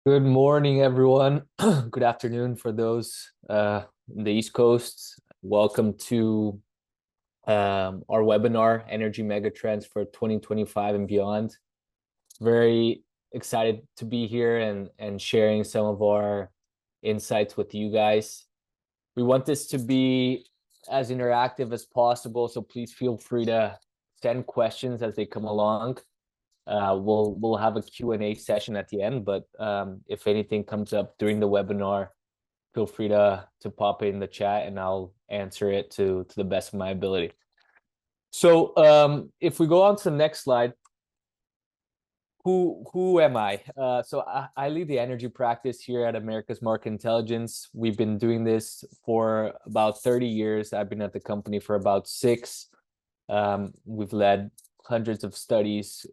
Good morning, everyone. Good afternoon for those in the East Coast. Welcome to our webinar, Energy Megatrends for 2025 and beyond. Very excited to be here and sharing some of our insights with you guys. We want this to be as interactive as possible, so please feel free to send questions as they come along. We'll have a Q&A session at the end, but if anything comes up during the webinar, feel free to pop it in the chat and I'll answer it to the best of my ability. So if we go on to the next slide, who am I? So I lead the energy practice here at America's Market Intelligence. We've been doing this for about 30 years. I've been at the company for about 6. We've led hundreds of studies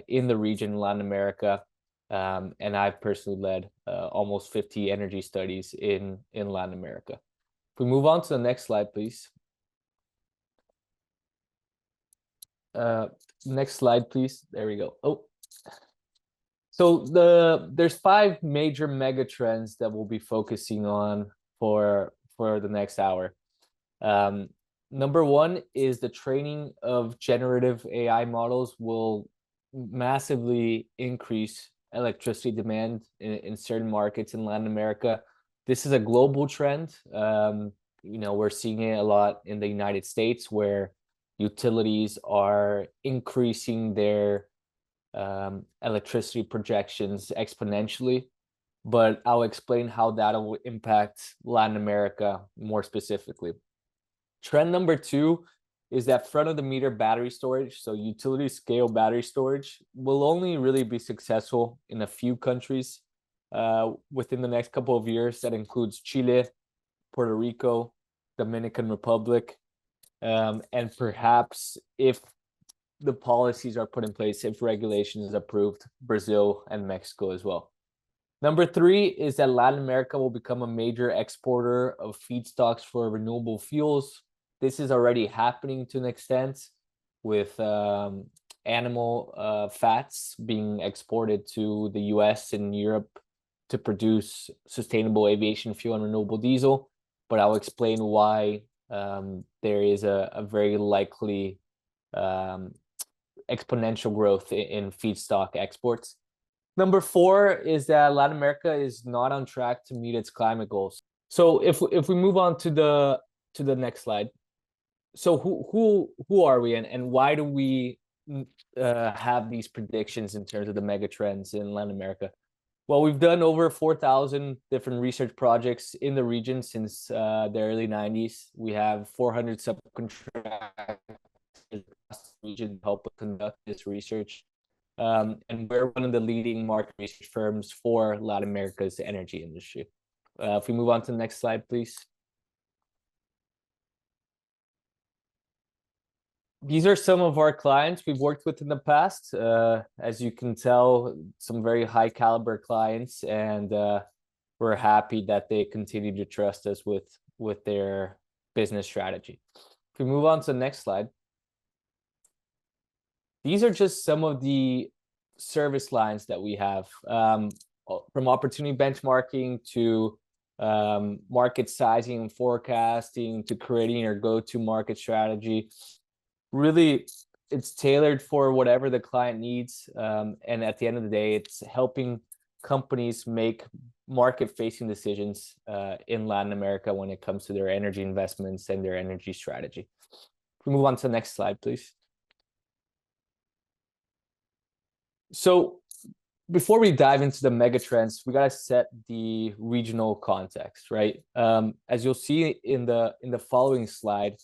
in the region in Latin America, and I've personally led almost 50 energy studies in Latin America. If we move on to the next slide, please. Next slide, please. There we go. Oh, so there's 5 major mega trends that we'll be focusing on for the next hour. Number 1 is the training of generative AI models will massively increase electricity demand in certain markets in Latin America. This is a global trend. We're seeing it a lot in the United States, where utilities are increasing their electricity projections exponentially. But I'll explain how that will impact Latin America more specifically. Trend number 2 is that front-of-the-meter battery storage, so utility scale battery storage, will only really be successful in a few countries within the next couple of years. That includes Chile, Puerto Rico, Dominican Republic, and perhaps if the policies are put in place, if regulation is approved, Brazil and Mexico as well. Number 3 is that Latin America will become a major exporter of feedstocks for renewable fuels. This is already happening to an extent with animal fats being exported to the US and Europe to produce sustainable aviation fuel and renewable diesel. But I'll explain why there is a very likely exponential growth in feedstock exports. Number 4 is that Latin America is not on track to meet its climate goals. So if we move on to the next slide. So who are we, and why do we have these predictions in terms of the mega trends in Latin America? Well, we've done over 4,000 different research projects in the region since the early 90s. We have 400 subcontractors across the region to help conduct this research. And we're one of the leading market research firms for Latin America's energy industry. If we move on to the next slide, please. These are some of our clients we've worked with in the past. As you can tell, some very high caliber clients, and we're happy that they continue to trust us with their business strategy. If we move on to the next slide. These are just some of the service lines that we have, from opportunity benchmarking to market sizing and forecasting to creating your go-to market strategy. Really, it's tailored for whatever the client needs. And at the end of the day, it's helping companies make market-facing decisions in Latin America when it comes to their energy investments and their energy strategy. If we move on to the next slide, please. So before we dive into the mega trends, we got to set the regional context, right? As you'll see in the following slide,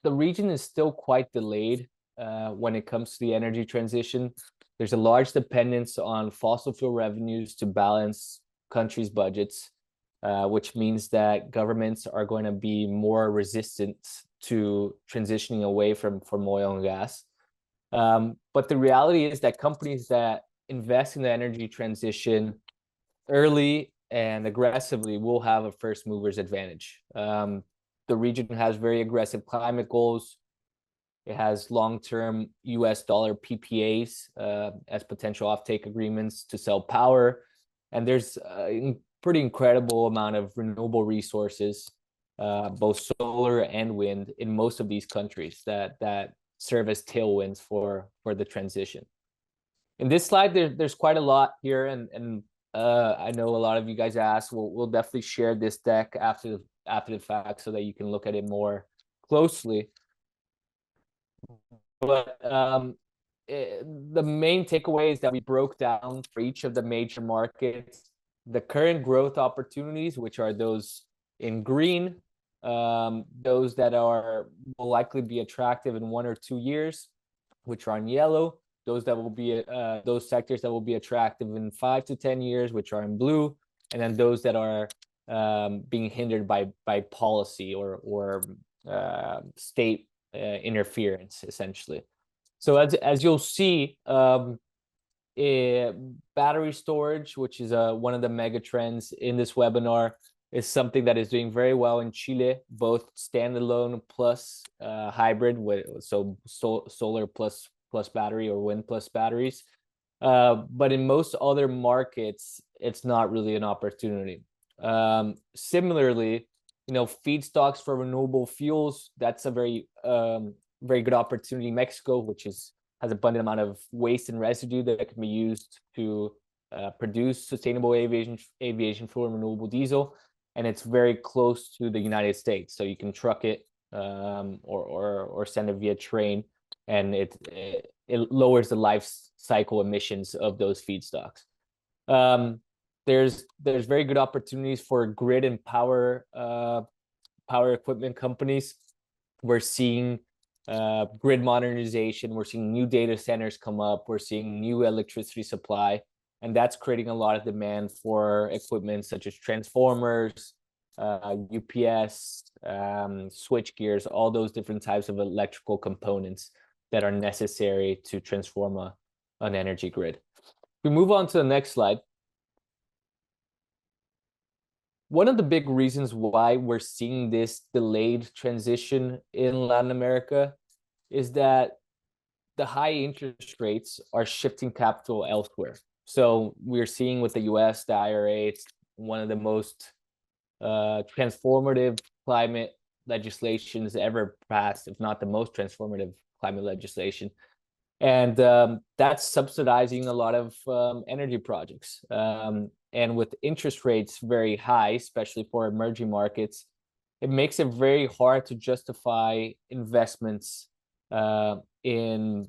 the region is still quite delayed when it comes to the energy transition. There's a large dependence on fossil fuel revenues to balance countries' budgets, which means that governments are going to be more resistant to transitioning away from oil and gas. But the reality is that companies that invest in the energy transition early and aggressively will have a first mover's advantage. The region has very aggressive climate goals. It has long-term US dollar PPAs as potential offtake agreements to sell power. And there's a pretty incredible amount of renewable resources, both solar and wind, in most of these countries that serve as tailwinds for the transition. In this slide, there's quite a lot here, and I know a lot of you guys asked. We'll definitely share this deck after the fact so that you can look at it more closely. But the main takeaway is that we broke down for each of the major markets the current growth opportunities, which are those in green, those that will likely be attractive in 1 or 2 years, which are in yellow, those that will be those sectors that will be attractive in 5 to 10 years, which are in blue, and then those that are being hindered by policy or state interference, essentially. So as you'll see, battery storage, which is one of the mega trends in this webinar, is something that is doing very well in Chile, both standalone plus hybrid, so solar plus battery or wind plus batteries. But in most other markets, it's not really an opportunity. Similarly, feedstocks for renewable fuels, that's a very good opportunity in Mexico, which has abundant amount of waste and residue that can be used to produce sustainable aviation fuel and renewable diesel. And it's very close to the United States, so you can truck it or send it via train, and it lowers the life cycle emissions of those feedstocks. There's very good opportunities for grid and power equipment companies. We're seeing grid modernization. We're seeing new data centers come up. We're seeing new electricity supply, and that's creating a lot of demand for equipment such as transformers, UPS, switch gears, all those different types of electrical components that are necessary to transform an energy grid. We move on to the next slide. One of the big reasons why we're seeing this delayed transition in Latin America is that the high interest rates are shifting capital elsewhere. So we're seeing with the US, the IRA, it's one of the most transformative climate legislations ever passed, if not the most transformative climate legislation. And that's subsidizing a lot of energy projects. And with interest rates very high, especially for emerging markets, it makes it very hard to justify investments in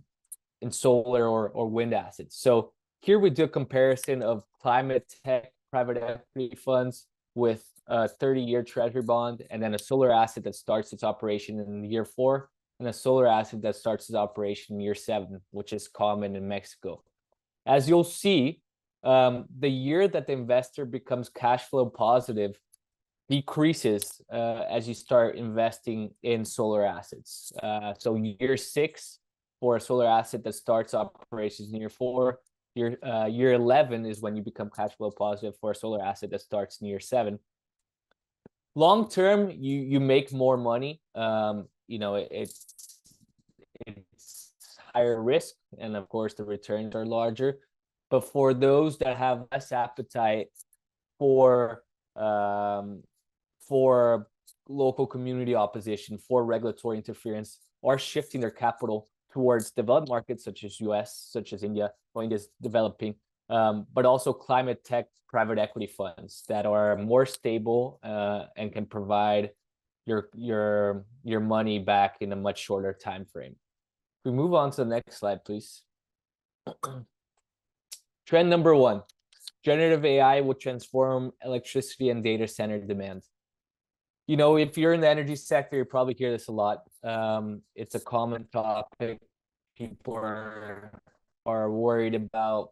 solar or wind assets. So here we do a comparison of climate tech private equity funds with a 30-year treasury bond, and then a solar asset that starts its operation in year 4, and a solar asset that starts its operation in year 7, which is common in Mexico. As you'll see, the year that the investor becomes cash flow positive decreases as you start investing in solar assets. So year 6 for a solar asset that starts operations in year 4, year 11 is when you become cash flow positive for a solar asset that starts in year 7. Long term, you make more money. It's higher risk, and of course the returns are larger. But for those that have less appetite for local community opposition, for regulatory interference, are shifting their capital towards developed markets such as US, such as India, or India's developing, but also climate tech private equity funds that are more stable and can provide your money back in a much shorter time frame. We move on to the next slide, please. Trend number 1, generative AI will transform electricity and data center demand. If you're in the energy sector, you probably hear this a lot. It's a common topic. People are worried about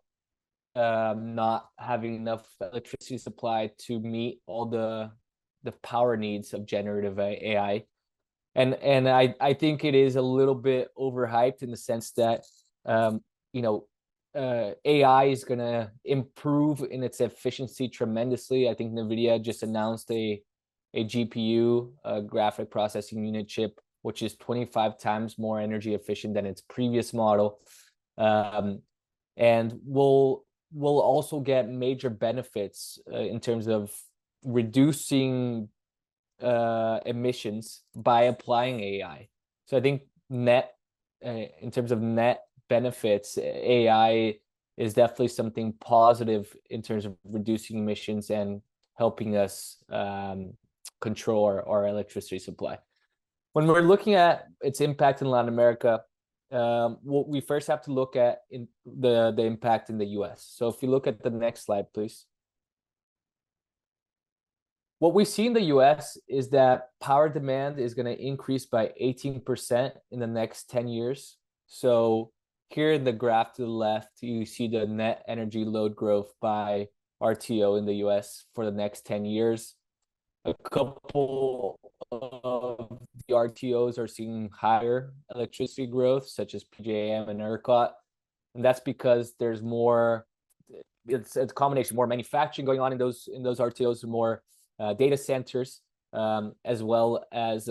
not having enough electricity supply to meet all the power needs of generative AI. And I think it is a little bit overhyped in the sense that AI is going to improve in its efficiency tremendously. I think NVIDIA just announced a GPU, graphic processing unit chip, which is 25 times more energy efficient than its previous model. And we'll also get major benefits in terms of reducing emissions by applying AI. So I think in terms of net benefits, AI is definitely something positive in terms of reducing emissions and helping us control our electricity supply. When we're looking at its impact in Latin America, what we first have to look at in the impact in the US. So if you look at the next slide, please. What we see in the US is that power demand is going to increase by 18% in the next 10 years. So here in the graph to the left, you see the net energy load growth by RTO in the US for the next 10 years. A couple of the RTOs are seeing higher electricity growth, such as PJM and ERCOT. And that's because there's more, it's a combination, more manufacturing going on in those RTOs, more data centers, as well as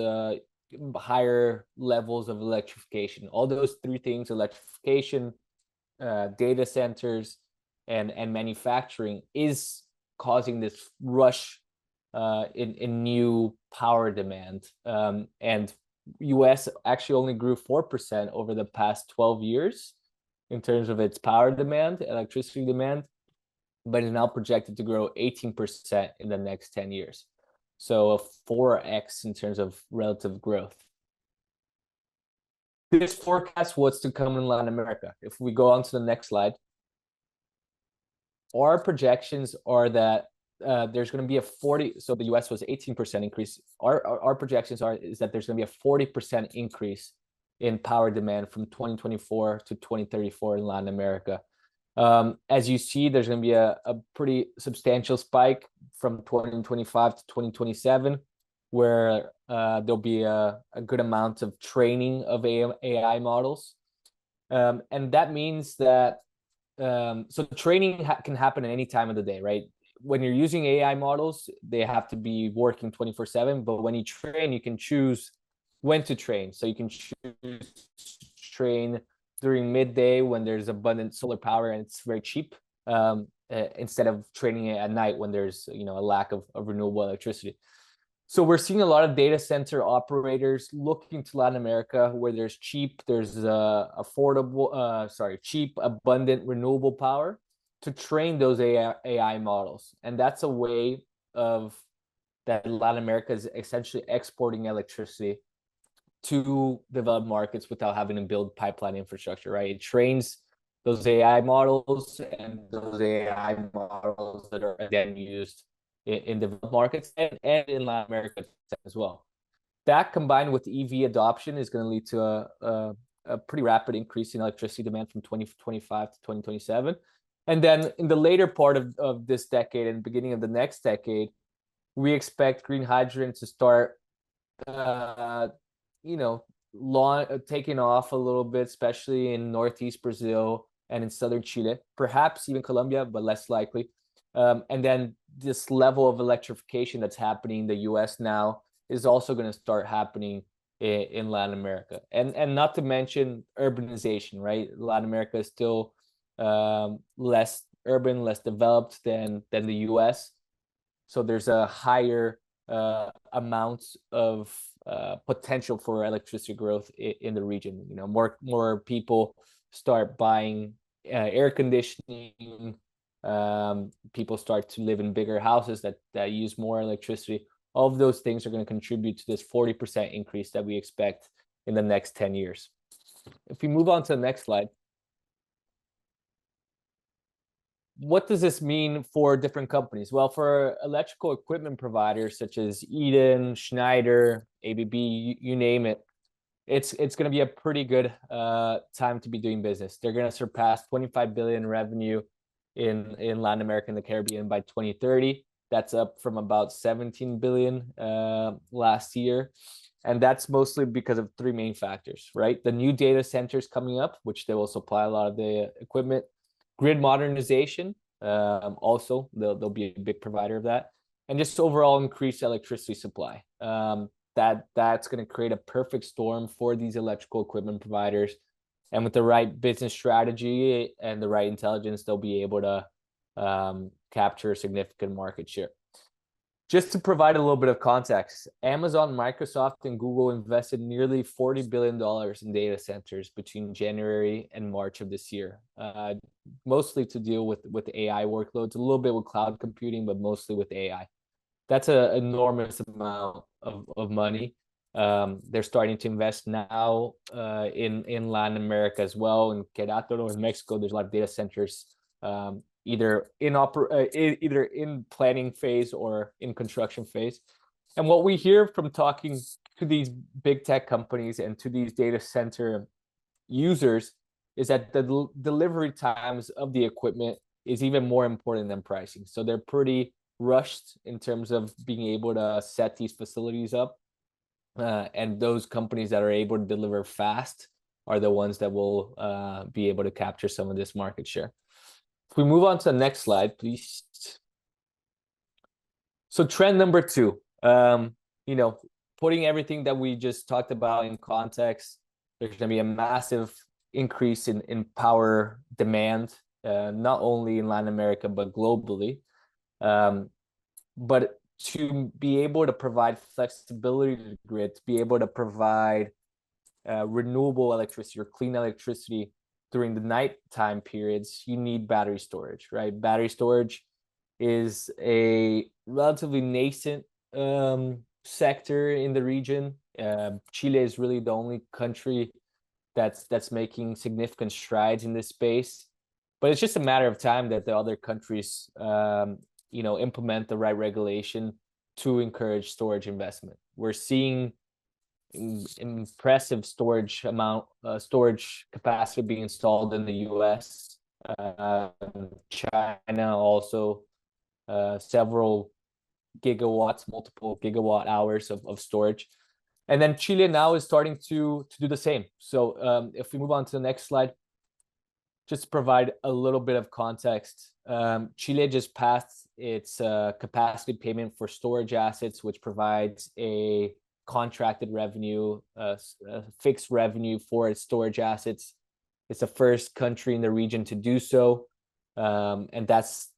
higher levels of electrification. All those three things, electrification, data centers, and manufacturing, is causing this rush in new power demand. And US actually only grew 4% over the past 12 years in terms of its power demand, electricity demand, but is now projected to grow 18% in the next 10 years. So a 4x in terms of relative growth. This forecasts what's to come in Latin America. If we go on to the next slide, our projections are that there's going to be a 40, so the US was 18% increase. Our projections is that there's going to be a 40% increase in power demand from 2024 to 2034 in Latin America. As you see, there's going to be a pretty substantial spike from 2025 to 2027, where there'll be a good amount of training of AI models. And that means that, so training can happen at any time of the day, right? When you're using AI models, they have to be working 24/7, but when you train, you can choose when to train. So you can choose to train during midday when there's abundant solar power and it's very cheap, instead of training it at night when there's a lack of renewable electricity. So we're seeing a lot of data center operators looking to Latin America, where there's cheap, cheap, abundant renewable power to train those AI models. And that's a way of that Latin America is essentially exporting electricity to developed markets without having to build pipeline infrastructure, right? It trains those AI models, and those AI models that are then used in developed markets and in Latin America as well. That combined with EV adoption is going to lead to a pretty rapid increase in electricity demand from 2025 to 2027. And then in the later part of this decade and beginning of the next decade, we expect green hydrogen to start taking off a little bit, especially in Northeast Brazil and in Southern Chile, perhaps even Colombia, but less likely. And then this level of electrification that's happening in the US now is also going to start happening in Latin America. And not to mention urbanization, right? Latin America is still less urban, less developed than the US. So there's a higher amount of potential for electricity growth in the region. More people start buying air conditioning. People start to live in bigger houses that use more electricity. All of those things are going to contribute to this 40% increase that we expect in the next 10 years. If we move on to the next slide, what does this mean for different companies? Well, for electrical equipment providers such as Eaton, Schneider, ABB, you name it, it's going to be a pretty good time to be doing business. They're going to surpass 25 billion revenue in Latin America and the Caribbean by 2030. That's up from about 17 billion last year. And that's mostly because of three main factors, right? The new data centers coming up, which they will supply a lot of the equipment. Grid modernization, also they'll be a big provider of that, and just overall increased electricity supply. that's going to create a perfect storm for these electrical equipment providers. And with the right business strategy and the right intelligence, they'll be able to capture significant market share. Just to provide a little bit of context, Amazon, Microsoft, and Google invested nearly $40 billion in data centers between January and March of this year, mostly to deal with AI workloads, a little bit with cloud computing, but mostly with AI. That's an enormous amount of money. They're starting to invest now in Latin America as well. In Querétaro, in Mexico, there's a lot of data centers either in planning phase or in construction phase. And what we hear from talking to these big tech companies and to these data center users is that the delivery times of the equipment is even more important than pricing. So they're pretty rushed in terms of being able to set these facilities up. And those companies that are able to deliver fast are the ones that will be able to capture some of this market share. If we move on to the next slide, please. So trend number 2, putting everything that we just talked about in context, there's going to be a massive increase in power demand, not only in Latin America, but globally. But to be able to provide flexibility to the grid, to be able to provide renewable electricity or clean electricity during the nighttime periods, you need battery storage, right? Battery storage is a relatively nascent sector in the region. Chile is really the only country that's making significant strides in this space. But it's just a matter of time that the other countries implement the right regulation to encourage storage investment. We're seeing impressive storage capacity being installed in the US, China also, several gigawatts, multiple gigawatt hours of storage. And then Chile now is starting to do the same. So if we move on to the next slide, just to provide a little bit of context, Chile just passed its capacity payment for storage assets, which provides a contracted revenue, fixed revenue for its storage assets. It's the first country in the region to do so, and that's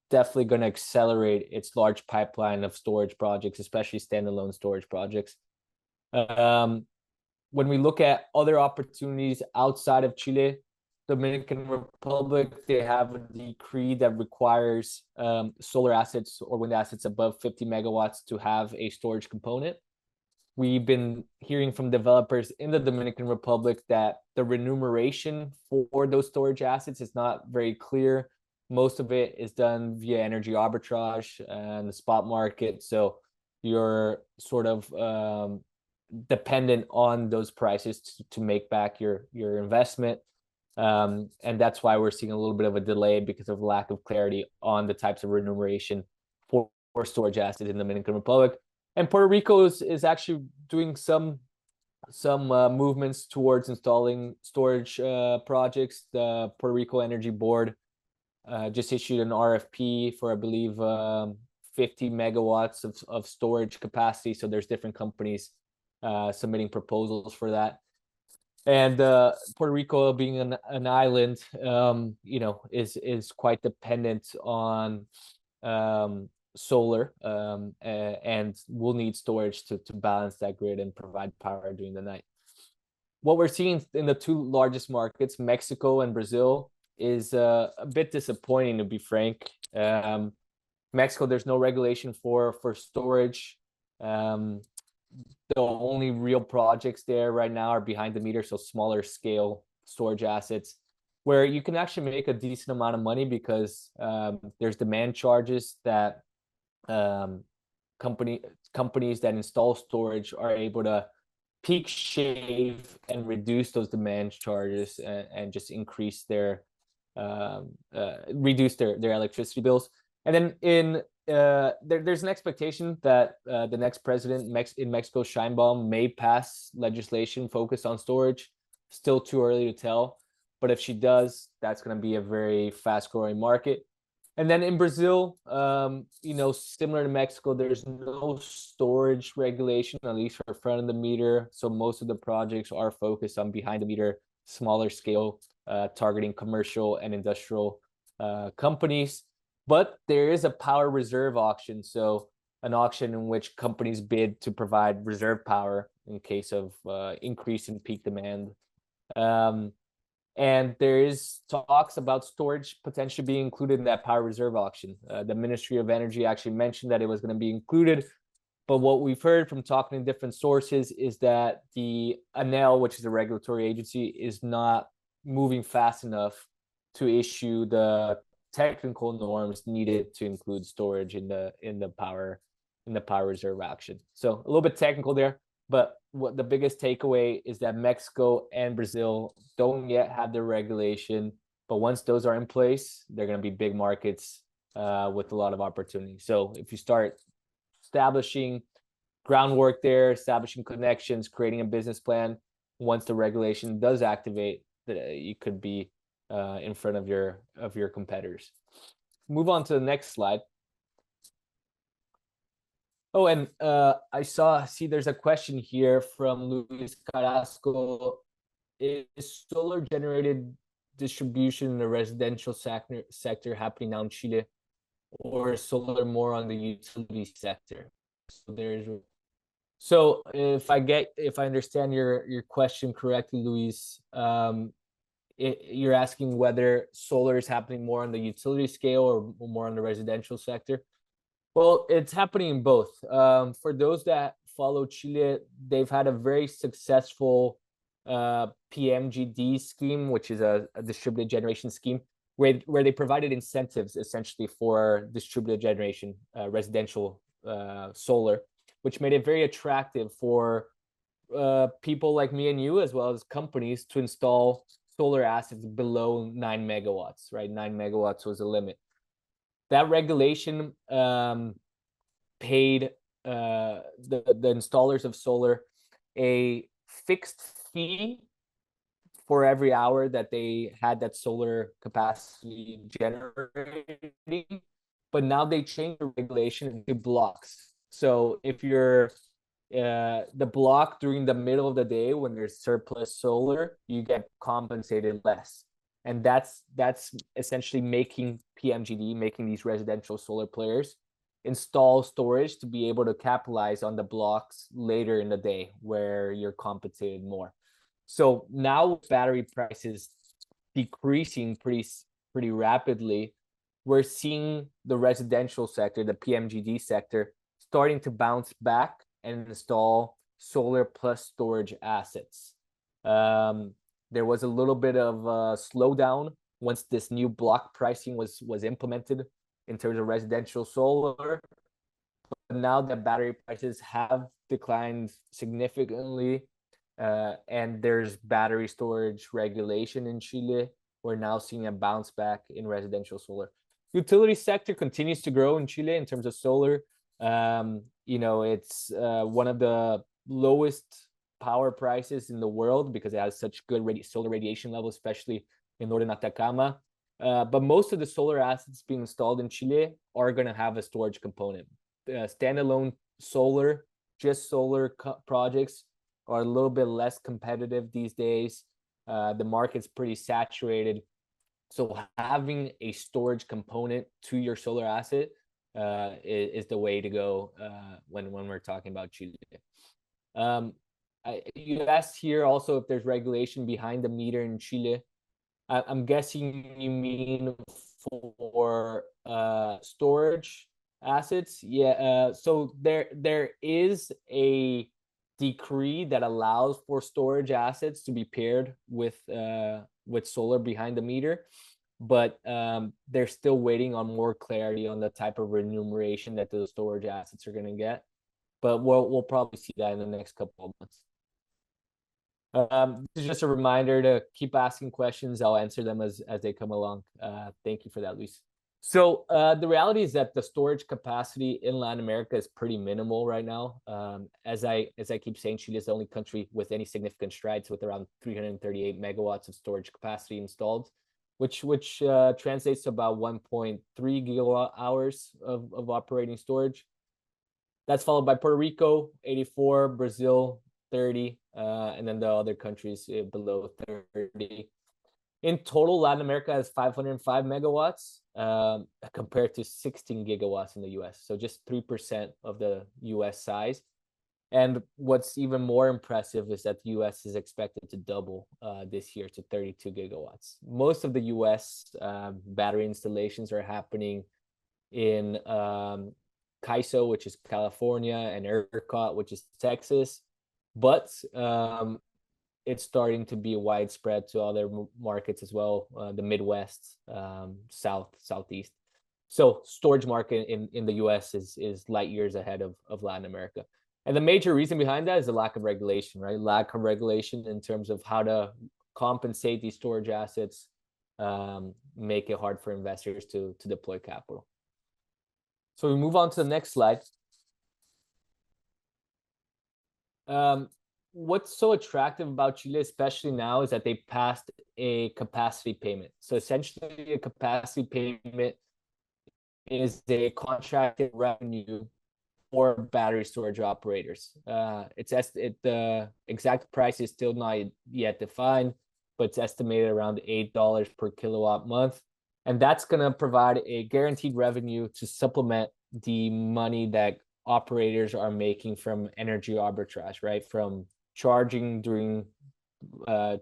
definitely going to accelerate its large pipeline of storage projects, especially standalone storage projects. When we look at other opportunities outside of Chile, Dominican Republic, they have a decree that requires solar assets or wind assets above 50 megawatts to have a storage component. We've been hearing from developers in the Dominican Republic that the remuneration for those storage assets is not very clear. Most of it is done via energy arbitrage and the spot market. So you're sort of dependent on those prices to make back your investment. And that's why we're seeing a little bit of a delay because of lack of clarity on the types of remuneration for storage assets in the Dominican Republic. And Puerto Rico is actually doing some movements towards installing storage projects. The Puerto Rico Energy Board just issued an RFP for, I believe, 50 megawatts of storage capacity. So there's different companies submitting proposals for that. And Puerto Rico, being an island, is quite dependent on solar, and will need storage to balance that grid and provide power during the night. What we're seeing in the two largest markets, Mexico and Brazil, is a bit disappointing, to be frank. Mexico, there's no regulation for storage. The only real projects there right now are behind the meter, so smaller scale storage assets, where you can actually make a decent amount of money because there's demand charges that companies that install storage are able to peak shave and reduce those demand charges and just increase reduce their electricity bills. And then there's an expectation that the next president in Mexico, Sheinbaum, may pass legislation focused on storage. Still too early to tell, but if she does, that's going to be a very fast-growing market. And then in Brazil, you know, similar to Mexico, there's no storage regulation, at least for front of the meter. So most of the projects are focused on behind the meter, smaller scale, targeting commercial and industrial companies. But there is a power reserve auction. So an auction in which companies bid to provide reserve power in case of increase in peak demand. And there is talks about storage potentially being included in that power reserve auction. The Ministry of Energy actually mentioned that it was going to be included, but what we've heard from talking to different sources is that the ANEL, which is a regulatory agency, is not moving fast enough to issue the technical norms needed to include storage in the power reserve auction. So a little bit technical there. But what the biggest takeaway is that Mexico and Brazil don't yet have the regulation, but once those are in place, they're going to be big markets with a lot of opportunity. So if you start establishing groundwork there, establishing connections, creating a business plan, once the regulation does activate, you could be in front of your competitors. Move on to the next slide. Oh, and I see there's a question here from Luis Carrasco. Is solar generated distribution in the residential sector happening now in Chile, or is solar more on the utility sector? So if I understand your question correctly, Luis, you're asking whether solar is happening more on the utility scale or more on the residential sector. Well, it's happening in both. For those that follow Chile, they've had a very successful PMGD scheme, which is a distributed generation scheme, where they provided incentives essentially for distributed generation, residential solar, which made it very attractive for people like me and you, as well as companies, to install solar assets below 9 megawatts, right? 9 megawatts was the limit. That regulation paid the installers of solar a fixed fee for every hour that they had that solar capacity generating. But now they changed the regulation to blocks. So if you're the block during the middle of the day when there's surplus solar, you get compensated less. And that's essentially making PMGD, making these residential solar players install storage to be able to capitalize on the blocks later in the day where you're compensated more. So now battery prices decreasing pretty rapidly, we're seeing the residential sector, the PMGD sector, starting to bounce back and install solar plus storage assets. There was a little bit of a slowdown once this new block pricing was implemented in terms of residential solar. But now that battery prices have declined significantly, and there's battery storage regulation in Chile, we're now seeing a bounce back in residential solar. Utility sector continues to grow in Chile in terms of solar. You know, it's one of the lowest power prices in the world because it has such good solar radiation levels, especially in northern Atacama. But most of the solar assets being installed in Chile are going to have a storage component. Standalone solar, just solar projects are a little bit less competitive these days. The market's pretty saturated. So having a storage component to your solar asset is the way to go when we're talking about Chile. You asked here also if there's regulation behind the meter in Chile. I'm guessing you mean for storage assets. Yeah. So there is a decree that allows for storage assets to be paired with solar behind the meter, but they're still waiting on more clarity on the type of remuneration that those storage assets are going to get. But we'll probably see that in the next couple of months. This is just a reminder to keep asking questions. I'll answer them as they come along. Thank you for that, Luis. So the reality is that the storage capacity in Latin America is pretty minimal right now. As I keep saying, Chile is the only country with any significant strides with around 338 megawatts of storage capacity installed, which translates to about 1.3 gigawatt hours of operating storage. That's followed by Puerto Rico, 84, Brazil, 30, and then the other countries below 30. In total, Latin America has 505 megawatts compared to 16 gigawatts in the US. So just 3% of the US size. And what's even more impressive is that the US is expected to double this year to 32 gigawatts. Most of the US battery installations are happening in CAISO, which is California, and ERCOT, which is Texas. But it's starting to be widespread to other markets as well, the Midwest, Southeast. So storage market in the US is light years ahead of Latin America. And the major reason behind that is the lack of regulation, right? Lack of regulation in terms of how to compensate these storage assets, make it hard for investors to deploy capital. So we move on to the next slide. What's so attractive about Chile, especially now, is that they passed a capacity payment. So essentially, a capacity payment is a contracted revenue for battery storage operators. The exact price is still not yet defined, but it's estimated around $8 per kilowatt month. And that's going to provide a guaranteed revenue to supplement the money that operators are making from energy arbitrage, right? From charging during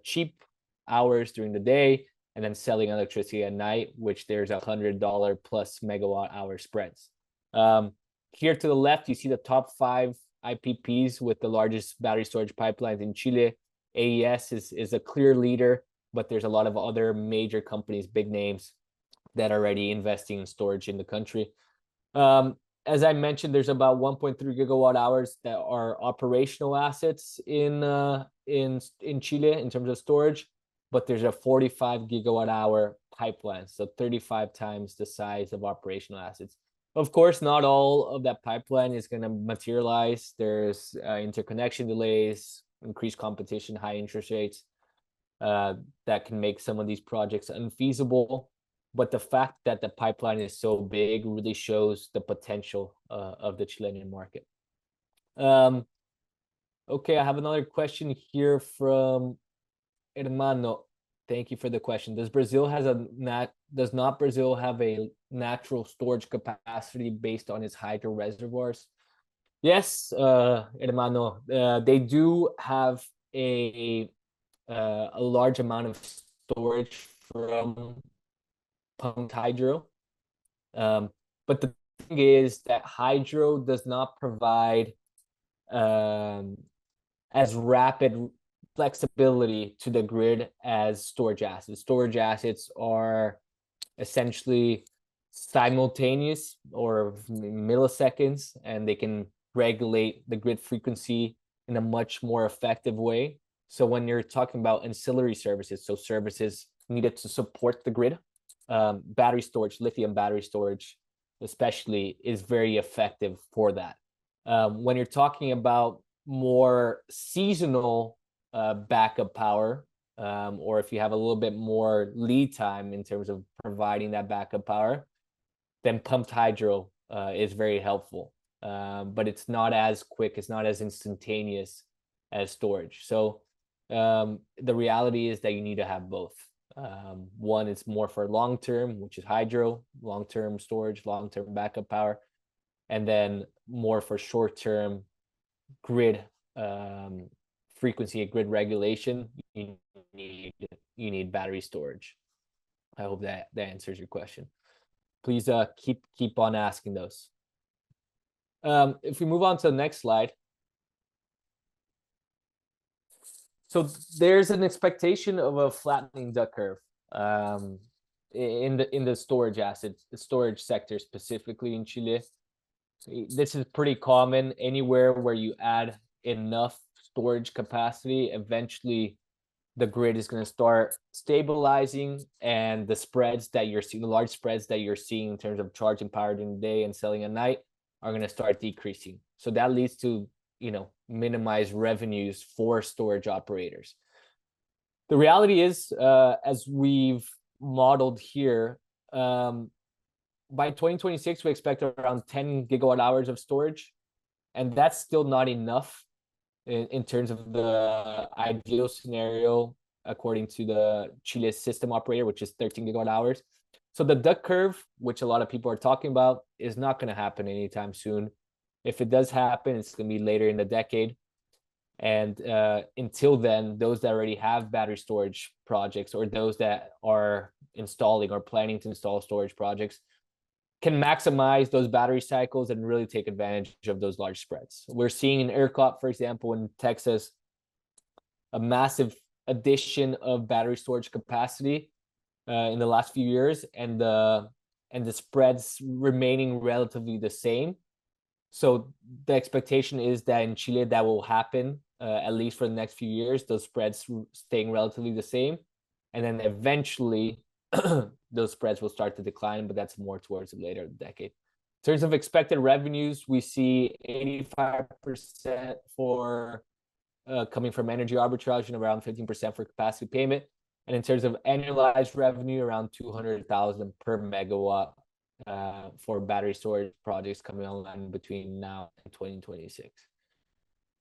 cheap hours during the day and then selling electricity at night, which there's $100 plus megawatt hour spreads. Here to the left, you see the top 5 IPPs with the largest battery storage pipelines in Chile. AES is a clear leader, but there's a lot of other major companies, big names, that are already investing in storage in the country. As I mentioned, there's about 1.3 gigawatt hours that are operational assets in Chile in terms of storage, but there's a 45 gigawatt hour pipeline, so 35 times the size of operational assets. Of course, not all of that pipeline is going to materialize. There's interconnection delays, increased competition, high interest rates that can make some of these projects unfeasible. But the fact that the pipeline is so big really shows the potential of the Chilean market. Okay, I have another question here from Hermano. Thank you for the question. Does not Brazil have a natural storage capacity based on its hydro reservoirs? Yes, Hermano. They do have a large amount of storage from pumped hydro. But the thing is that hydro does not provide as rapid flexibility to the grid as storage assets. Storage assets are essentially simultaneous or milliseconds, and they can regulate the grid frequency in a much more effective way. So when you're talking about ancillary services, so services needed to support the grid, battery storage, lithium battery storage especially, is very effective for that. When you're talking about more seasonal backup power, or if you have a little bit more lead time in terms of providing that backup power, then pumped hydro is very helpful. But it's not as quick, it's not as instantaneous as storage. So the reality is that you need to have both. One is more for long-term, which is hydro, long-term storage, long-term backup power, and then more for short-term grid frequency, grid regulation. You need battery storage. I hope that answers your question. Please keep on asking those. If we move on to the next slide. So there's an expectation of a flattening duck curve in the storage assets, the storage sector specifically in Chile. This is pretty common. Anywhere where you add enough storage capacity, eventually the grid is going to start stabilizing, and the spreads that you're seeing, the large spreads that you're seeing in terms of charging power during the day and selling at night, are going to start decreasing. So that leads to, minimize revenues for storage operators. The reality is, as we've modeled here, by 2026, we expect around 10 gigawatt hours of storage, and that's still not enough in terms of the ideal scenario, according to the Chile system operator, which is 13 gigawatt hours. So the duck curve, which a lot of people are talking about, is not going to happen anytime soon. If it does happen, it's going to be later in the decade. And until then, those that already have battery storage projects, or those that are installing or planning to install storage projects, can maximize those battery cycles and really take advantage of those large spreads. We're seeing in ERCOT, for example, in Texas, a massive addition of battery storage capacity in the last few years, and the spreads remaining relatively the same. So the expectation is that in Chile that will happen, at least for the next few years, those spreads staying relatively the same. And then eventually those spreads will start to decline, but that's more towards the later decade. In terms of expected revenues, we see 85% for coming from energy arbitrage and around 15% for capacity payment. And in terms of annualized revenue, around 200,000 per megawatt for battery storage projects coming online between now and 2026.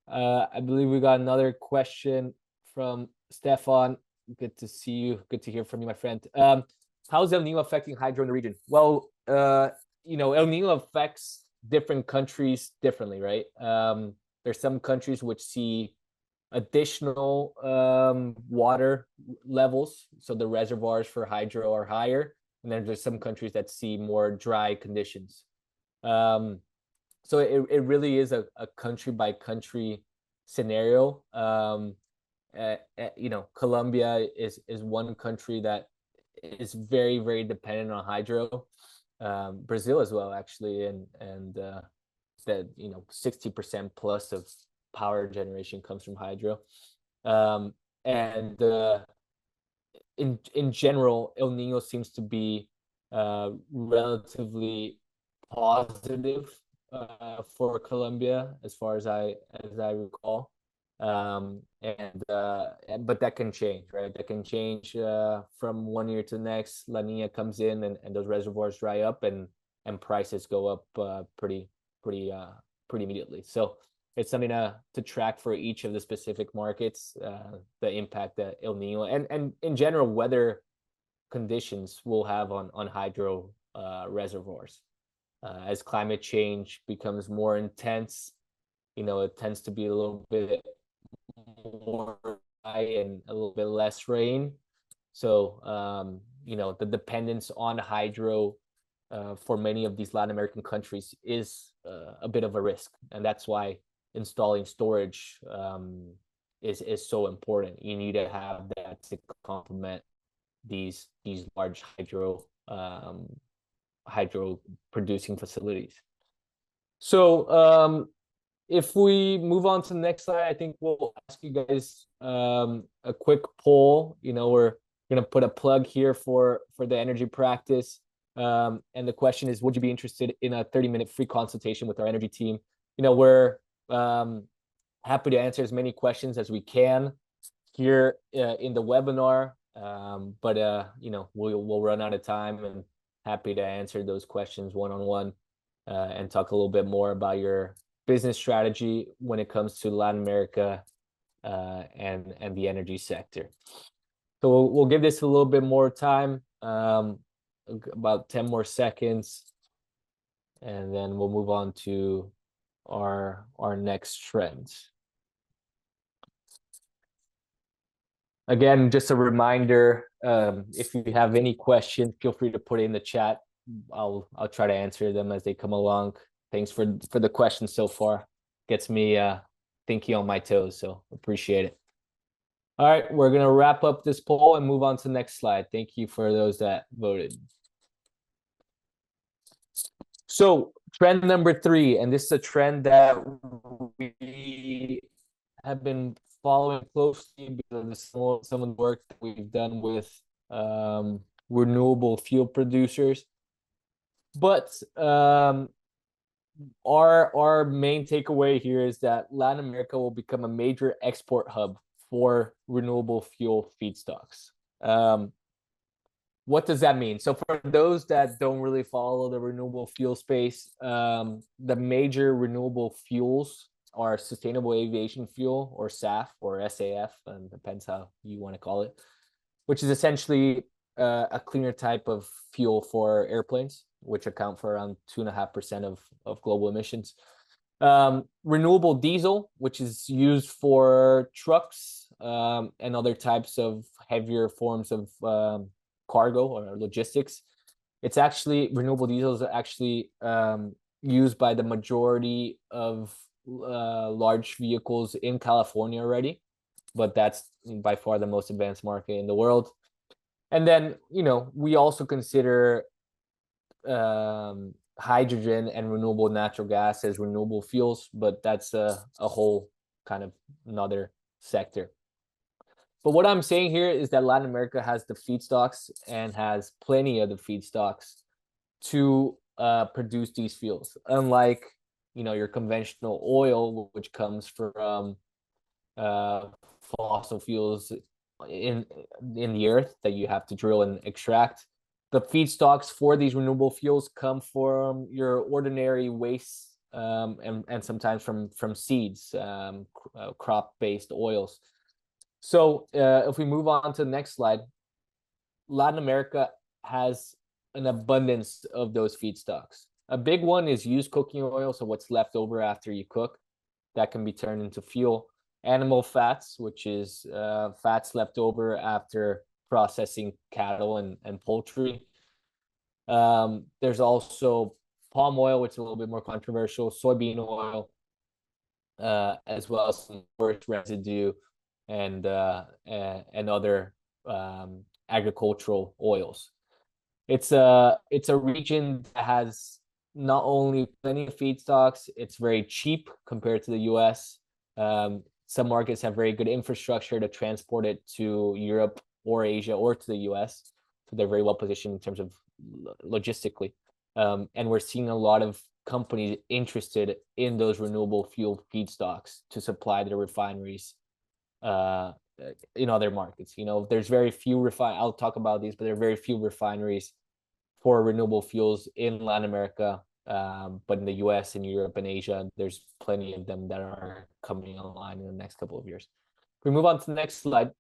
I believe we got another question from Stefan. Good to see you. Good to hear from you, my friend. How's El Nino affecting hydro in the region? Well, you know, El Nino affects different countries differently, right? There's some countries which see additional water levels, so the reservoirs for hydro are higher, and then there's some countries that see more dry conditions. So it really is a country by country scenario. You know, Colombia is one country that is very, very dependent on hydro. Brazil as well, actually, and that, you know, 60% plus of power generation comes from hydro. And in general, El Nino seems to be relatively positive for Colombia, as far as I recall. But that can change, right? That can change from one year to the next. La Nina comes in, and those reservoirs dry up, and prices go up pretty immediately. So it's something to track for each of the specific markets, the impact that El Nino and in general weather conditions will have on hydro reservoirs. As climate change becomes more intense, you know, it tends to be a little bit more dry and a little bit less rain. So, you know, the dependence on hydro for many of these Latin American countries is a bit of a risk. And that's why installing storage is so important. You need to have that to complement these large hydro producing facilities. So if we move on to the next slide, I think we'll ask you guys a quick poll. You know, we're gonna put a plug here for the energy practice. And the question is, would you be interested in a 30-minute free consultation with our energy team? You know, we're happy to answer as many questions as we can here in the webinar. But you know, we'll run out of time, and happy to answer those questions one-on-one and talk a little bit more about your business strategy when it comes to Latin America and the energy sector. So we'll give this a little bit more time, about 10 more seconds, and then we'll move on to our next trends. Again, just a reminder, if you have any questions, feel free to put it in the chat. I'll try to answer them as they come along. Thanks for the questions so far. Gets me thinking on my toes, so appreciate it. All right, we're gonna wrap up this poll and move on to the next slide. Thank you for those that voted. So trend number 3, and this is a trend that we have been following closely because of some of the work that we've done with renewable fuel producers. But our main takeaway here is that Latin America will become a major export hub for renewable fuel feedstocks. what does that mean? So for those that don't really follow the renewable fuel space, the major renewable fuels are sustainable aviation fuel, or SAF, or SAF, and depends how you want to call it, which is essentially a cleaner type of fuel for airplanes, which account for around 2.5% of global emissions. Renewable diesel, which is used for trucks and other types of heavier forms of cargo or logistics. It's actually, renewable diesel is actually used by the majority of large vehicles in California already, but that's by far the most advanced market in the world. And then, we also consider hydrogen and renewable natural gas as renewable fuels, but that's a whole kind of another sector. But what I'm saying here is that Latin America has the feedstocks and has plenty of the feedstocks to produce these fuels. Unlike, your conventional oil, which comes from fossil fuels in the earth that you have to drill and extract. The feedstocks for these renewable fuels come from your ordinary waste and sometimes from seeds, crop-based oils. So if we move on to the next slide, Latin America has an abundance of those feedstocks. A big one is used cooking oil, so what's left over after you cook, that can be turned into fuel. Animal fats, which is fats left over after processing cattle and poultry. There's also palm oil, which is a little bit more controversial, soybean oil, as well as some forest residue and other agricultural oils. It's a region that has not only plenty of feedstocks, it's very cheap compared to the US. Some markets have very good infrastructure to transport it to Europe or Asia or to the US. So they're very well positioned in terms of logistically. And we're seeing a lot of companies interested in those renewable fuel feedstocks to supply their refineries in other markets. There's very few I'll talk about these, but there are very few refineries for renewable fuels in Latin America. But in the US and Europe and Asia, there's plenty of them that are coming online in the next couple of years. If we move on to the next slide.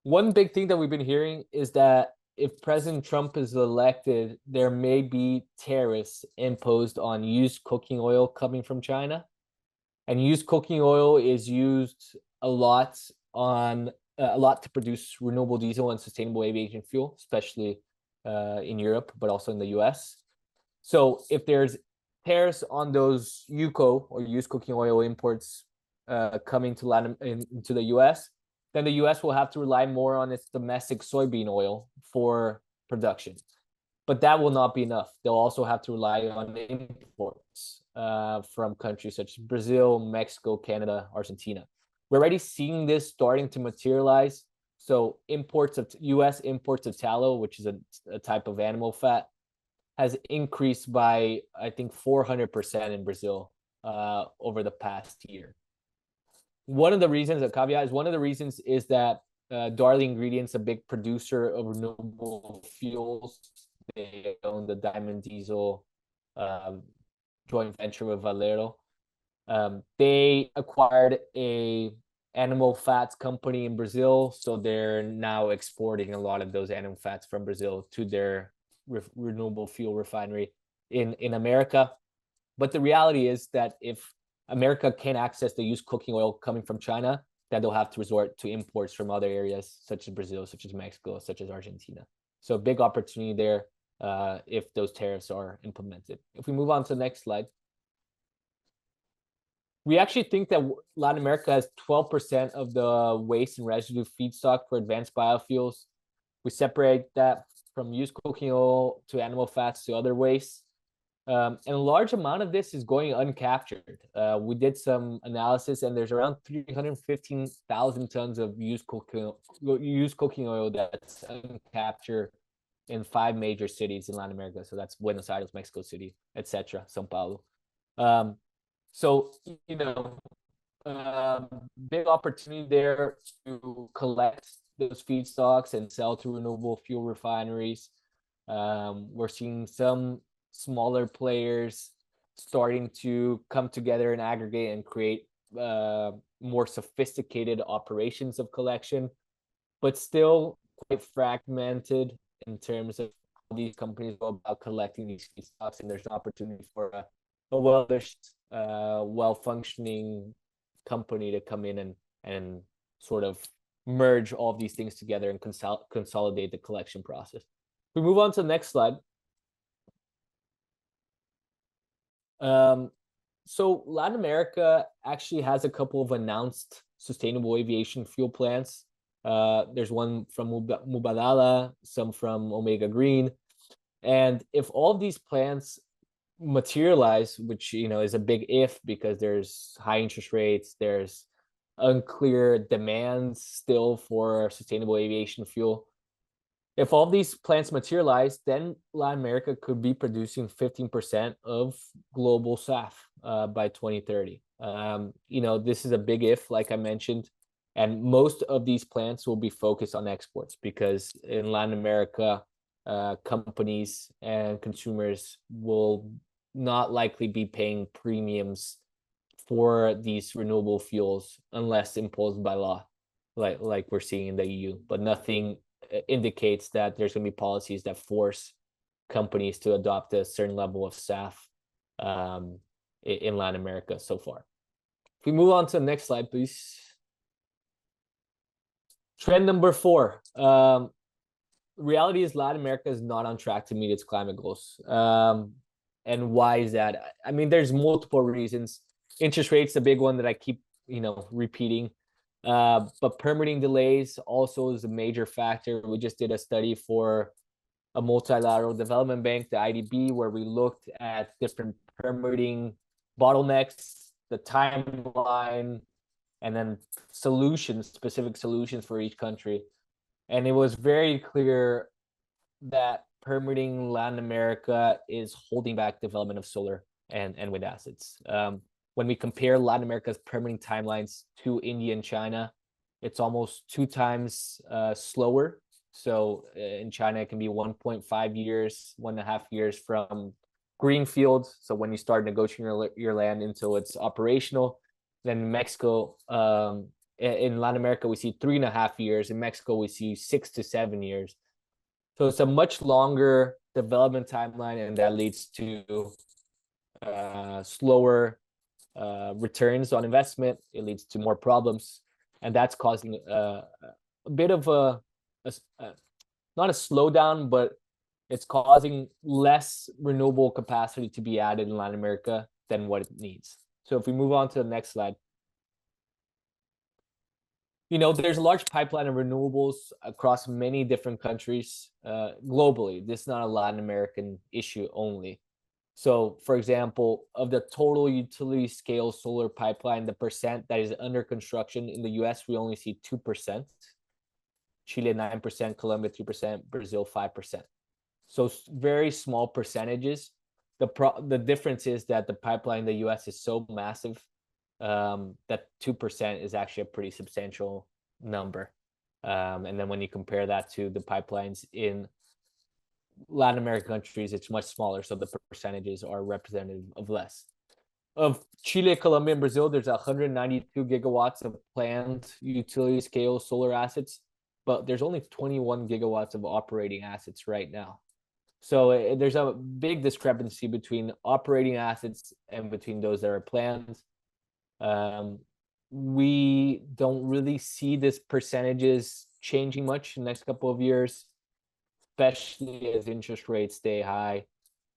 One big thing that we've been hearing is that if President Trump is elected, there may be tariffs imposed on used cooking oil coming from China. And used cooking oil is used a lot to produce renewable diesel and sustainable aviation fuel, especially in Europe, but also in the US. So if there's tariffs on those UCO or used cooking oil imports coming to into the US, then the US will have to rely more on its domestic soybean oil for production. But that will not be enough. They'll also have to rely on imports from countries such as Brazil, Mexico, Canada, Argentina. We're already seeing this starting to materialize. So US imports of tallow, which is a type of animal fat, has increased by, I think, 400% in Brazil over the past year. One of the reasons is that Darling Ingredients, a big producer of renewable fuels, they own the Diamond Diesel joint venture with Valero. They acquired a animal fats company in Brazil, so they're now exporting a lot of those animal fats from Brazil to their renewable fuel refinery in America. But the reality is that if America can't access the used cooking oil coming from China, then they'll have to resort to imports from other areas such as Brazil, such as Mexico, such as Argentina. So a big opportunity there if those tariffs are implemented. If we move on to the next slide. We actually think that Latin America has 12% of the waste and residue feedstock for advanced biofuels. We separate that from used cooking oil to animal fats to other wastes. And a large amount of this is going uncaptured. We did some analysis, and there's around 315,000 tons of used cooking oil that's uncaptured in 5 major cities in Latin America. So that's Buenos Aires, Mexico City, etc., São Paulo. So, big opportunity there to collect those feedstocks and sell to renewable fuel refineries. We're seeing some smaller players starting to come together and aggregate and create more sophisticated operations of collection, but still quite fragmented in terms of how these companies go about collecting these feedstocks. And there's an opportunity for a well-functioning company to come in and sort of merge all of these things together and consolidate the collection process. We move on to the next slide. So Latin America actually has a couple of announced sustainable aviation fuel plants. There's one from Mubadala, some from Omega Green. And if all of these plants materialize, which is a big if, because there's high interest rates, there's unclear demands still for sustainable aviation fuel. If all these plants materialize, then Latin America could be producing 15% of global SAF by 2030. This is a big if, like I mentioned, and most of these plants will be focused on exports, because in Latin America, companies and consumers will not likely be paying premiums for these renewable fuels unless imposed by law, like we're seeing in the EU. But nothing indicates that there's going to be policies that force companies to adopt a certain level of SAF in Latin America so far. If we move on to the next slide, please. Trend number 4. Reality is Latin America is not on track to meet its climate goals. And why is that? I mean, there's multiple reasons. Interest rates, the big one that I keep, repeating. But permitting delays also is a major factor. We just did a study for a multilateral development bank, the IDB, where we looked at different permitting bottlenecks, the timeline, and then specific solutions for each country. And it was very clear that permitting Latin America is holding back development of solar and wind assets. When we compare Latin America's permitting timelines to India and China, it's almost 2 times slower. So in China, it can be 1.5 years, 1.5 years from greenfield. So when you start negotiating your land until it's operational. Then in Mexico, in Latin America, we see 3.5 years. In Mexico, we see 6 to 7 years. So it's a much longer development timeline, and that leads to slower returns on investment. It leads to more problems, and that's causing a bit of not a slowdown, but it's causing less renewable capacity to be added in Latin America than what it needs. So if we move on to the next slide. There's a large pipeline of renewables across many different countries globally. This is not a Latin American issue only. So, for example, of the total utility scale solar pipeline, the percent that is under construction in the US, we only see 2%. Chile, 9%, Colombia, 3%, Brazil, 5%. So very small percentages. The difference is that the pipeline in the US is so massive that 2% is actually a pretty substantial number. And then when you compare that to the pipelines in Latin American countries, it's much smaller. So the percentages are representative of less. Of Chile, Colombia, and Brazil, there's 192 gigawatts of planned utility scale solar assets, but there's only 21 gigawatts of operating assets right now. So there's a big discrepancy between operating assets and between those that are planned. We don't really see this percentages changing much in the next couple of years, especially as interest rates stay high.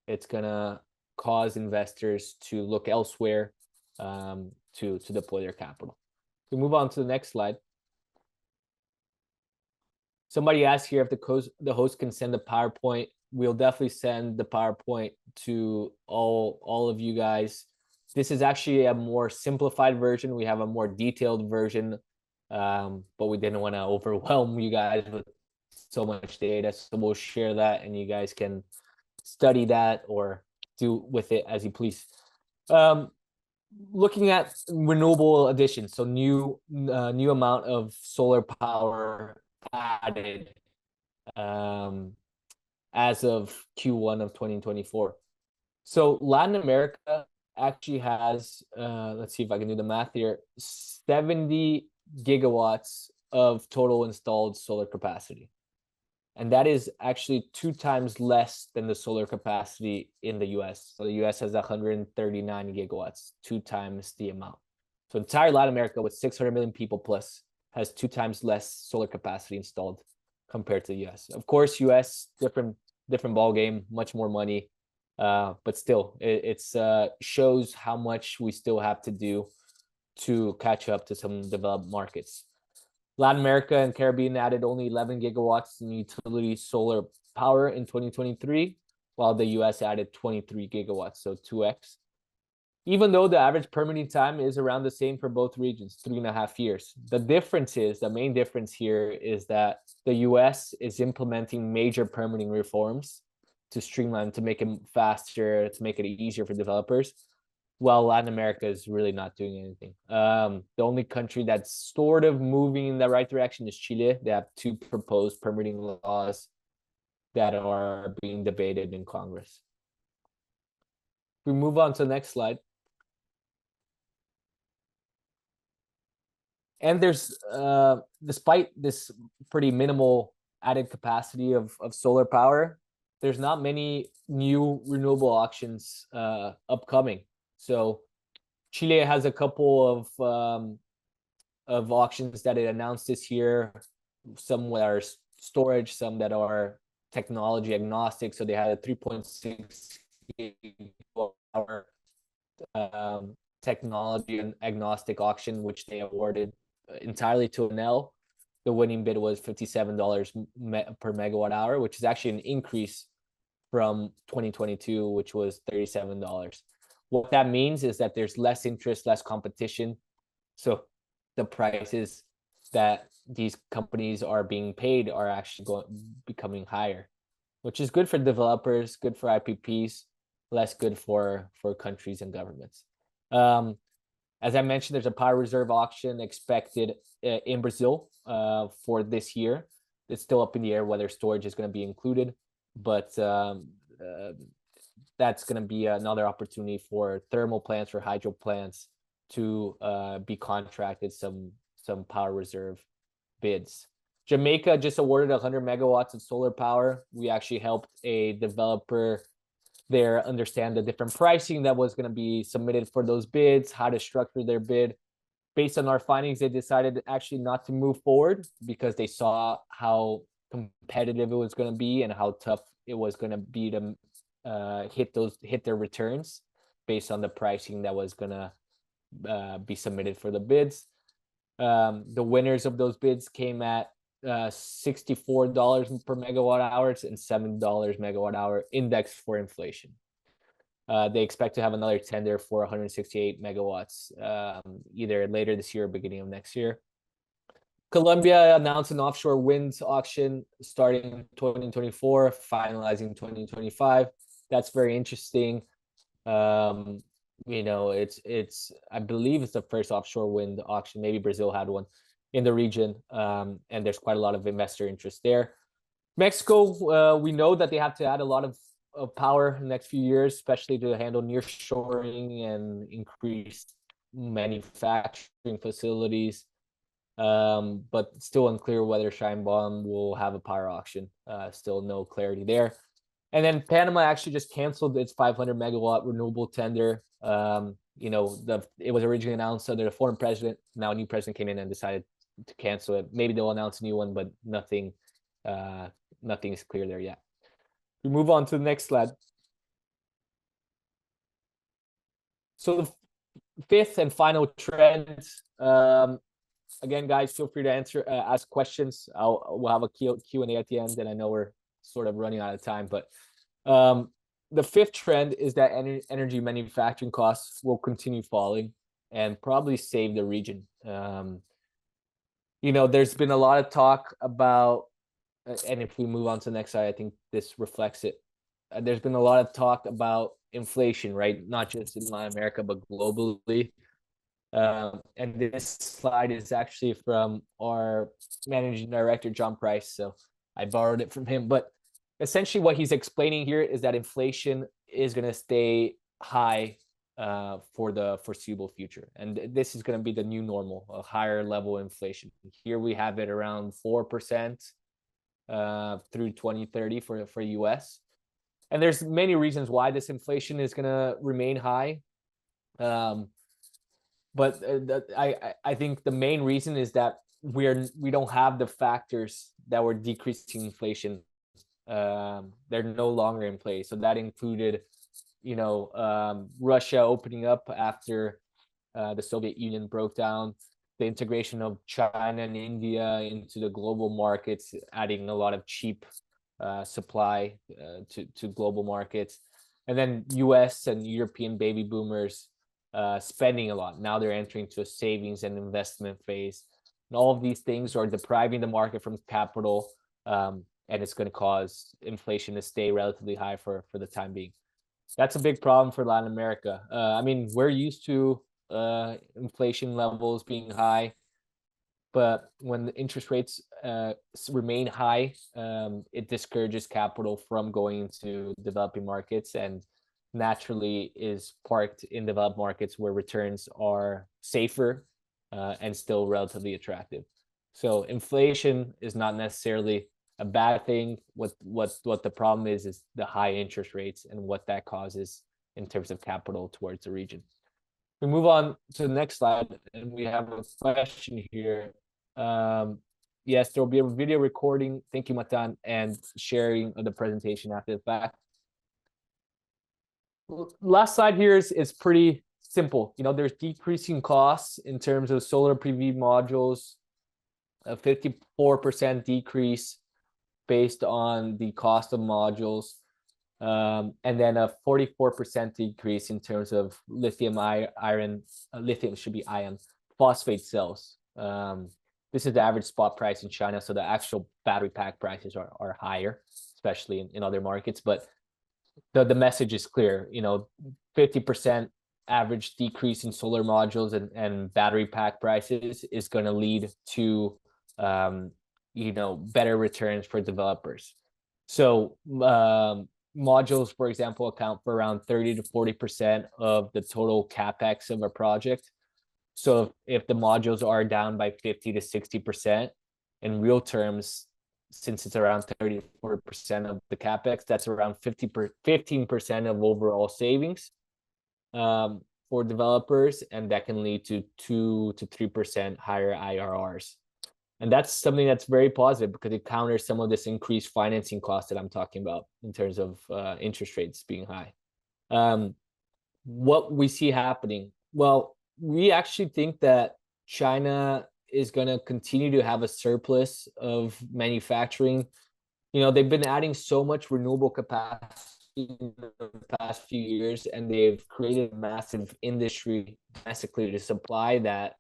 It's gonna cause investors to look elsewhere to deploy their capital. We move on to the next slide. Somebody asked here if the host can send a PowerPoint. We'll definitely send the PowerPoint to all of you guys. This is actually a more simplified version. We have a more detailed version, but we didn't want to overwhelm you guys with so much data. So we'll share that, and you guys can study that or do with it as you please. Looking at renewable additions, so new amount of solar power added as of Q1 of 2024. So Latin America actually has, let's see if I can do the math here, 70 gigawatts of total installed solar capacity. And that is actually 2 times less than the solar capacity in the US. So the US has 139 gigawatts, 2 times the amount. So entire Latin America with 600 million people plus has 2 times less solar capacity installed compared to the US. Of course, US, different ball game, much more money. But still, it's shows how much we still have to do to catch up to some developed markets. Latin America and Caribbean added only 11 gigawatts in utility solar power in 2023, while the US added 23 gigawatts, so 2x. Even though the average permitting time is around the same for both regions, 3.5 years. The main difference here is that the US is implementing major permitting reforms to streamline, to make it faster, to make it easier for developers, while Latin America is really not doing anything. The only country that's sort of moving in the right direction is Chile. They have 2 proposed permitting laws that are being debated in Congress. We move on to the next slide. And there's, despite this pretty minimal added capacity of solar power, there's not many new renewable auctions upcoming. So Chile has a couple of auctions that it announced this year. Some that are storage, some that are technology agnostic. So they had a 3.6 hour technology and agnostic auction, which they awarded entirely to Enel. The winning bid was $57 per megawatt hour, which is actually an increase from 2022, which was $37. What that means is that there's less interest, less competition. So the prices that these companies are being paid are actually becoming higher, which is good for developers, good for IPPs, less good for countries and governments. As I mentioned, there's a power reserve auction expected in Brazil for this year. It's still up in the air whether storage is going to be included, but that's going to be another opportunity for thermal plants or hydro plants to be contracted some power reserve bids. Jamaica just awarded 100 megawatts of solar power. We actually helped a developer there understand the different pricing that was going to be submitted for those bids, how to structure their bid. Based on our findings, they decided actually not to move forward because they saw how competitive it was going to be and how tough it was going to be to hit their returns based on the pricing that was going to be submitted for the bids. The winners of those bids came at $64 per megawatt hour and $7 megawatt hour indexed for inflation. They expect to have another tender for 168 megawatts either later this year or beginning of next year. Colombia announced an offshore wind auction starting 2024, finalizing 2025. That's very interesting. You know, it's I believe it's the first offshore wind auction. Maybe Brazil had one in the region, and there's quite a lot of investor interest there. Mexico, we know that they have to add a lot of power in the next few years, especially to handle nearshoring and increase manufacturing facilities. But still unclear whether Sheinbaum will have a power auction. Still no clarity there. And then Panama actually just canceled its 500 megawatt renewable tender. You know, it was originally announced under the former president. Now a new president came in and decided to cancel it. Maybe they'll announce a new one, but nothing is clear there yet. We move on to the next slide. So the fifth and final trend. Again, guys, feel free to ask questions. We'll have a Q&A at the end, and I know we're sort of running out of time, but the fifth trend is that energy manufacturing costs will continue falling and probably save the region. You know, there's been a lot of talk about, and if we move on to the next slide, I think this reflects it. There's been a lot of talk about inflation, right? Not just in Latin America, but globally. And this slide is actually from our managing director, John Price. So I borrowed it from him. But essentially what he's explaining here is that inflation is going to stay high for the foreseeable future. And this is going to be the new normal, a higher level inflation. Here we have it around 4% through 2030 for US. And there's many reasons why this inflation is going to remain high. But I think the main reason is that we don't have the factors that were decreasing inflation. They're no longer in place. So that included, Russia opening up after the Soviet Union broke down, the integration of China and India into the global markets, adding a lot of cheap supply to global markets, and then U.S. and European baby boomers spending a lot. Now they're entering to a savings and investment phase. And all of these things are depriving the market from capital, and it's going to cause inflation to stay relatively high for the time being. That's a big problem for Latin America. I mean, we're used to inflation levels being high, but when the interest rates remain high, it discourages capital from going into developing markets, and naturally is parked in developed markets where returns are safer and still relatively attractive. So inflation is not necessarily a bad thing. What the problem is the high interest rates and what that causes in terms of capital towards the region. We move on to the next slide, and we have a question here. Yes, there will be a video recording. Thank you, Matan, and sharing of the presentation after the fact. Last slide here is pretty simple. There's decreasing costs in terms of solar PV modules, a 54% decrease based on the cost of modules, and then a 44% decrease in terms of lithium should be ion phosphate cells. This is the average spot price in China, so the actual battery pack prices are higher, especially in other markets. But the message is clear. 50% average decrease in solar modules and battery pack prices is going to lead to better returns for developers. So modules, for example, account for around 30 to 40% of the total capex of a project. So if the modules are down by 50 to 60% in real terms, since it's around 30 to 40% of the capex, that's around 15% of overall savings for developers, and that can lead to 2 to 3% higher IRRs. And that's something that's very positive because it counters some of this increased financing cost that I'm talking about in terms of interest rates being high. What we see happening, well, we actually think that China is going to continue to have a surplus of manufacturing. They've been adding so much renewable capacity in the past few years, and they've created a massive industry domestically to supply that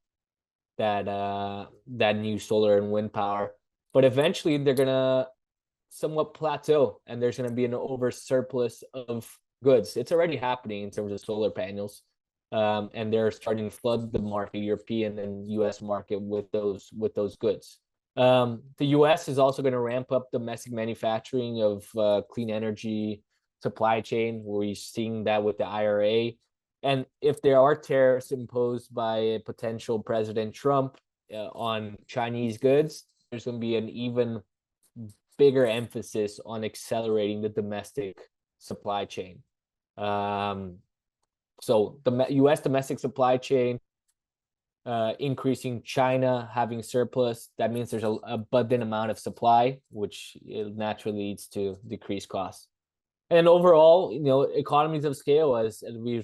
new solar and wind power. But eventually they're going to somewhat plateau, and there's going to be an over surplus of goods. It's already happening in terms of solar panels. And they're starting to flood the market, European and US market, with those goods. The US is also going to ramp up domestic manufacturing of clean energy supply chain. We're seeing that with the IRA. And if there are tariffs imposed by potential President Trump on Chinese goods, there's going to be an even bigger emphasis on accelerating the domestic supply chain. So the U.S. domestic supply chain increasing, China having surplus, that means there's an abundant amount of supply, which naturally leads to decreased costs. And overall, economies of scale as we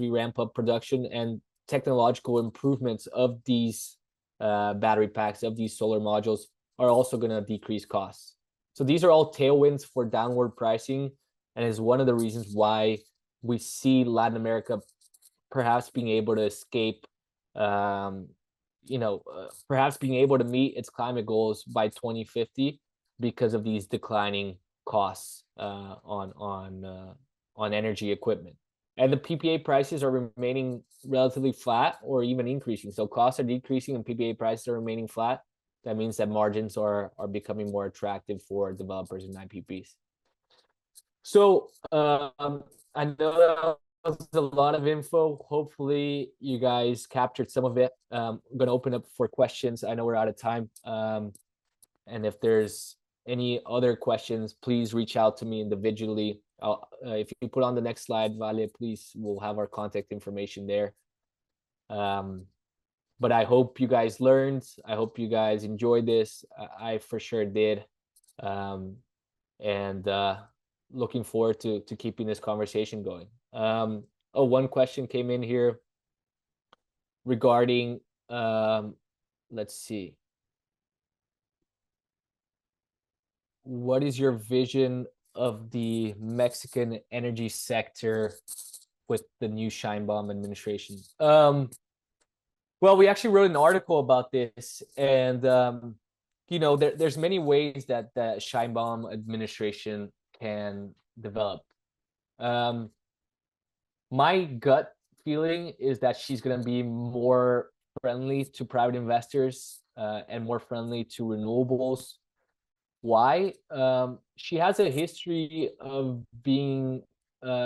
ramp up production and technological improvements of these battery packs, of these solar modules, are also going to decrease costs. So these are all tailwinds for downward pricing, and is one of the reasons why we see Latin America perhaps being able to escape, perhaps being able to meet its climate goals by 2050 because of these declining costs on energy equipment. and the PPA prices are remaining relatively flat or even increasing. So costs are decreasing and PPA prices are remaining flat. That means that margins are becoming more attractive for developers and IPPs. So I know that was a lot of info. Hopefully you guys captured some of it. I'm going to open up for questions. I know we're out of time. And if there's any other questions, please reach out to me individually. If you put on the next slide, Vale, please, we'll have our contact information there. But I hope you guys learned. I hope you guys enjoyed this. I for sure did. And looking forward to keeping this conversation going. One question came in here regarding, let's see. What is your vision of the Mexican energy sector with the new Sheinbaum administration? Well, we actually wrote an article about this, and you know, there's many ways that the Sheinbaum administration can develop. My gut feeling is that she's going to be more friendly to private investors and more friendly to renewables. Why? She has a history of being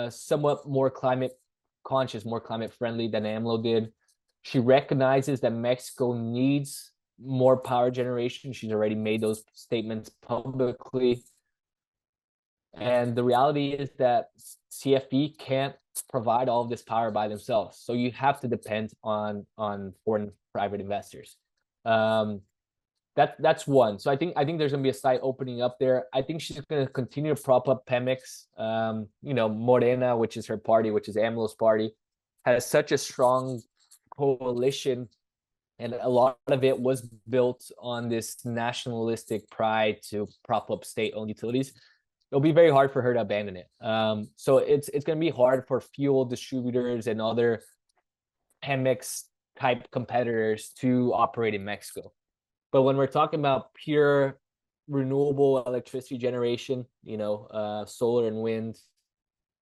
somewhat more climate conscious, more climate friendly than AMLO did. She recognizes that Mexico needs more power generation. She's already made those statements publicly. And the reality is that CFE can't provide all of this power by themselves. So you have to depend on foreign private investors. That's one. So I think there's gonna be a slight opening up there. I think she's gonna continue to prop up Pemex. You know, Morena, which is her party, which is AMLO's party, has such a strong coalition, and a lot of it was built on this nationalistic pride to prop up state-owned utilities. It'll be very hard for her to abandon it. So it's gonna be hard for fuel distributors and other Pemex type competitors to operate in Mexico. But when we're talking about pure renewable electricity generation, you know, solar and wind,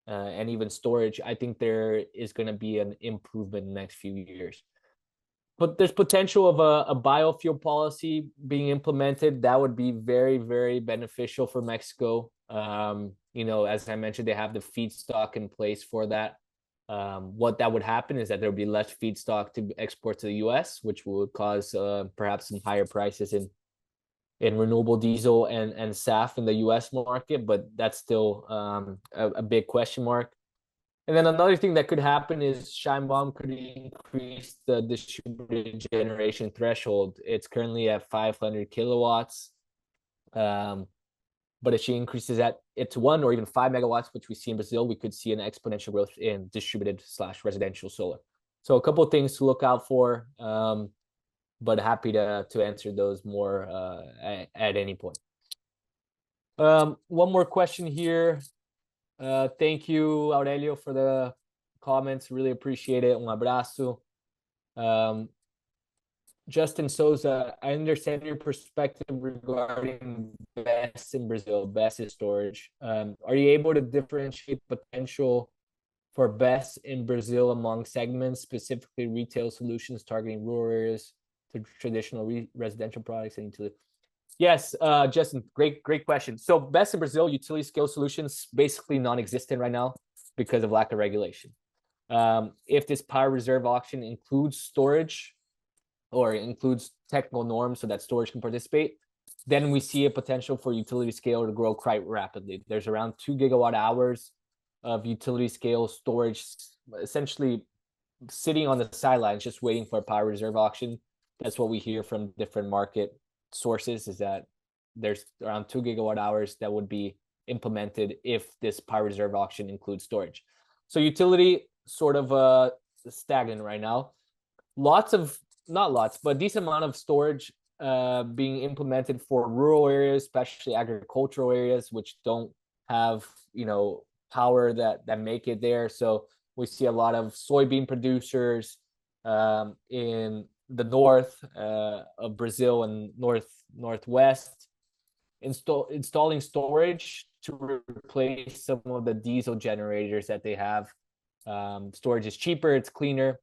and even storage, I think there is going to be an improvement in the next few years. But there's potential of a biofuel policy being implemented that would be very, very beneficial for Mexico. You know, as I mentioned, they have the feedstock in place for that. What that would happen is that there would be less feedstock to export to the US, which would cause perhaps some higher prices in renewable diesel and SAF in the US market, but that's still a big question mark. And then another thing that could happen is Sheinbaum could increase the distributed generation threshold. It's currently at 500 kilowatts. But if she increases it to 1 or even 5 megawatts, which we see in Brazil, we could see an exponential growth in distributed/residential solar. So a couple of things to look out for, but happy to answer those more at any point. One more question here. Thank you, Aurelio, for the comments. Really appreciate it. Un abrazo. Justin Souza, I understand your perspective regarding BESS in Brazil, BESS is storage. Are you able to differentiate potential for BESS in Brazil among segments, specifically retail solutions targeting rural areas to traditional residential products and utility? Yes, Justin, great question. So BESS in Brazil, utility scale solutions, basically non-existent right now because of lack of regulation. If this power reserve auction includes storage, or includes technical norms so that storage can participate, then we see a potential for utility scale to grow quite rapidly. There's around 2 gigawatt hours of utility scale storage, essentially sitting on the sidelines, just waiting for a power reserve auction. That's what we hear from different market sources, is that there's around 2 gigawatt hours that would be implemented if this power reserve auction includes storage. So utility sort of stagnant right now. Not lots, but a decent amount of storage being implemented for rural areas, especially agricultural areas, which don't have, you know, power that make it there. So we see a lot of soybean producers in the north of Brazil and northwest installing storage to replace some of the diesel generators that they have Storage is cheaper, it's cleaner.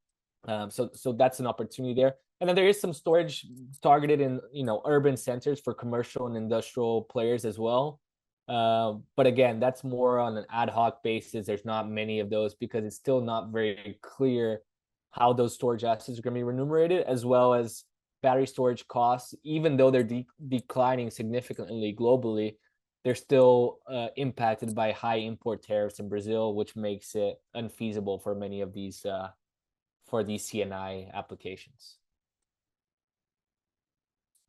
So that's an opportunity there. And then there is some storage targeted in, you know, urban centers for commercial and industrial players as well. But again, that's more on an ad hoc basis. There's not many of those because it's still not very clear how those storage assets are going to be remunerated, as well as battery storage costs. Even though they're declining significantly globally, they're still impacted by high import tariffs in Brazil, which makes it unfeasible for many of these for these CNI applications.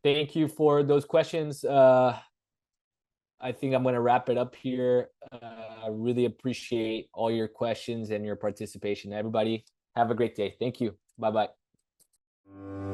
Thank you for those questions. I think I'm going to wrap it up here. I really appreciate all your questions and your participation. Everybody, have a great day. Thank you. Bye-bye.